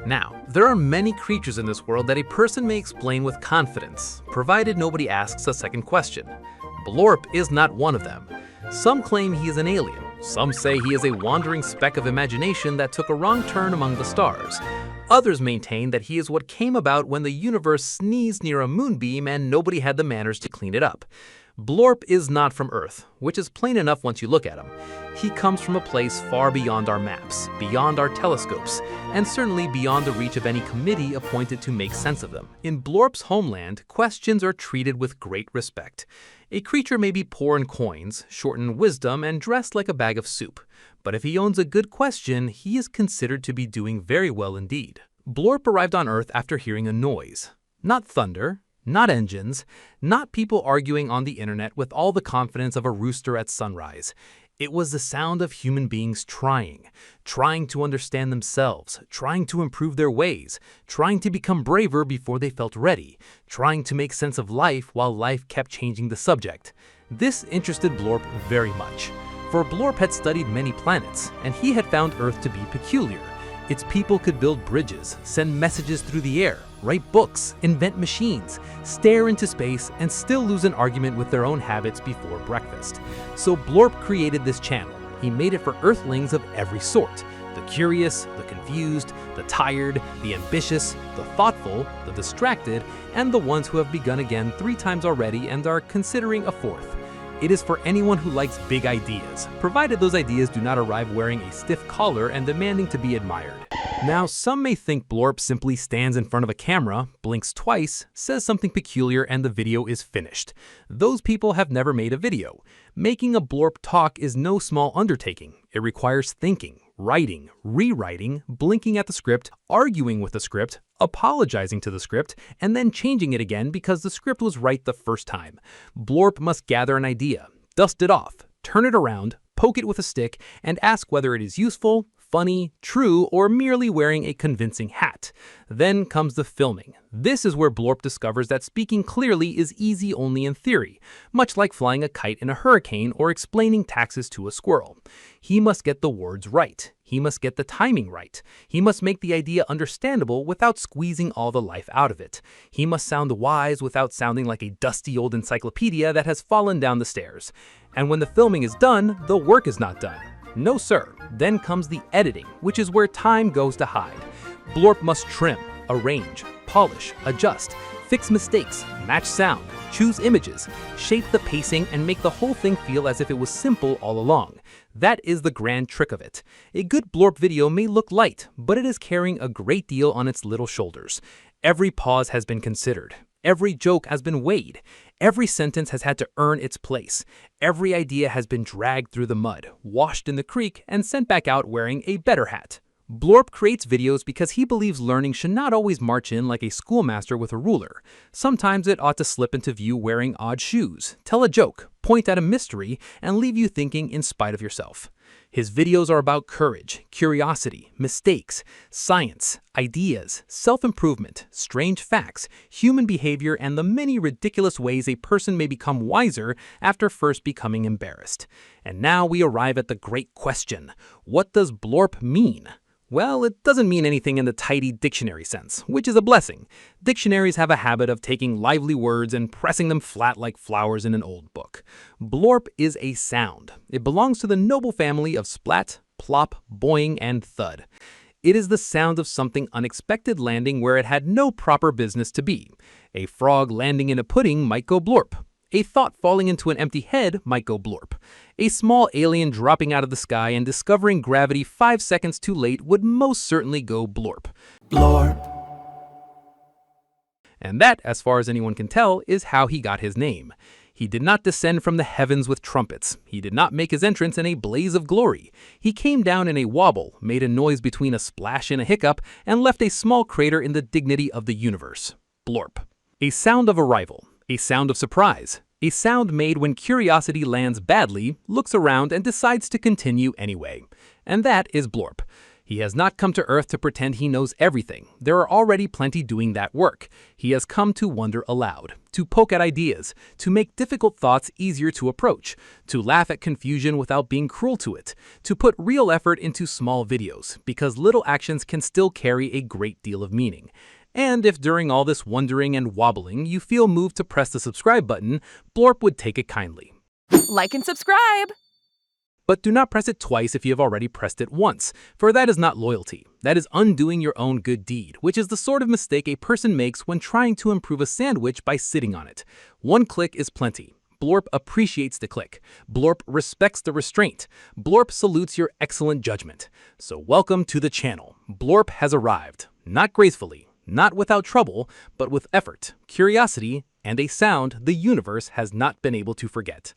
Now, there are many creatures in this world that a person may explain with confidence, provided nobody asks a second question. Blorp is not one of them. Some claim he is an alien. Some say he is a wandering speck of imagination that took a wrong turn among the stars. Others maintain that he is what came about when the universe sneezed near a moonbeam and nobody had the manners to clean it up. Blorp is not from Earth, which is plain enough once you look at him. He comes from a place far beyond our maps, beyond our telescopes, and certainly beyond the reach of any committee appointed to make sense of them. In Blorp's homeland, questions are treated with great respect. A creature may be poor in coins, short in wisdom, and dressed like a bag of soup. But if he owns a good question, he is considered to be doing very well indeed. Blorp arrived on Earth after hearing a noise. Not thunder, not engines, not people arguing on the internet with all the confidence of a rooster at sunrise. It was the sound of human beings trying to understand themselves, trying to improve their ways, trying to become braver before they felt ready, trying to make sense of life while life kept changing the subject. This interested Blorp very much, for Blorp had studied many planets, and he had found Earth to be peculiar. Its people could build bridges, send messages through the air, write books, invent machines, stare into space, and still lose an argument with their own habits before breakfast. So Blorp created this channel. He made it for Earthlings of every sort: the curious, the confused, the tired, the ambitious, the thoughtful, the distracted, and the ones who have begun again 3 times already and are considering a 4th. It is for anyone who likes big ideas, provided those ideas do not arrive wearing a stiff collar and demanding to be admired. Now, some may think Blorp simply stands in front of a camera, blinks twice, says something peculiar, and the video is finished. Those people have never made a video. Making a Blorp talk is no small undertaking. It requires thinking, writing, rewriting, blinking at the script, arguing with the script, apologizing to the script, and then changing it again because the script was right the first time. Blorp must gather an idea, dust it off, turn it around, poke it with a stick, and ask whether it is useful, funny, true, or merely wearing a convincing hat. Then comes the filming. This is where Blorp discovers that speaking clearly is easy only in theory, much like flying a kite in a hurricane or explaining taxes to a squirrel. He must get the words right. He must get the timing right. He must make the idea understandable without squeezing all the life out of it. He must sound wise without sounding like a dusty old encyclopedia that has fallen down the stairs. And when the filming is done, the work is not done. No sir. Then comes the editing, which is where time goes to hide. Blorp must trim, arrange, polish, adjust, fix mistakes, match sound, choose images, shape the pacing, and make the whole thing feel as if it was simple all along. That is the grand trick of it. A good Blorp video may look light, but it is carrying a great deal on its little shoulders. Every pause has been considered. Every joke has been weighed. Every sentence has had to earn its place. Every idea has been dragged through the mud, washed in the creek, and sent back out wearing a better hat. Blorp creates videos because he believes learning should not always march in like a schoolmaster with a ruler. Sometimes it ought to slip into view wearing odd shoes, tell a joke, point at a mystery, and leave you thinking in spite of yourself. His videos are about courage, curiosity, mistakes, science, ideas, self-improvement, strange facts, human behavior, and the many ridiculous ways a person may become wiser after first becoming embarrassed. And now we arrive at the great question: what does Blorp mean? Well, it doesn't mean anything in the tidy dictionary sense, which is a blessing. Dictionaries have a habit of taking lively words and pressing them flat like flowers in an old book. Blorp is a sound. It belongs to the noble family of splat, plop, boing, and thud. It is the sound of something unexpected landing where it had no proper business to be. A frog landing in a pudding might go blorp. A thought falling into an empty head might go blorp. A small alien dropping out of the sky and discovering gravity 5 seconds too late would most certainly go blorp. Blorp. And that, as far as anyone can tell, is how he got his name. He did not descend from the heavens with trumpets. He did not make his entrance in a blaze of glory. He came down in a wobble, made a noise between a splash and a hiccup, and left a small crater in the dignity of the universe. Blorp. A sound of arrival. A sound of surprise. A sound made when curiosity lands badly, looks around, and decides to continue anyway. And that is Blorp. He has not come to Earth to pretend he knows everything. There are already plenty doing that work. He has come to wonder aloud, to poke at ideas, to make difficult thoughts easier to approach, to laugh at confusion without being cruel to it, to put real effort into small videos, because little actions can still carry a great deal of meaning. And if during all this wondering and wobbling you feel moved to press the subscribe button, Blorp would take it kindly. Like and subscribe! But do not press it twice if you have already pressed it once, for that is not loyalty. That is undoing your own good deed, which is the sort of mistake a person makes when trying to improve a sandwich by sitting on it. One click is plenty. Blorp appreciates the click. Blorp respects the restraint. Blorp salutes your excellent judgment. So welcome to the channel. Blorp has arrived. Not gracefully, not without trouble, but with effort, curiosity, and a sound the universe has not been able to forget.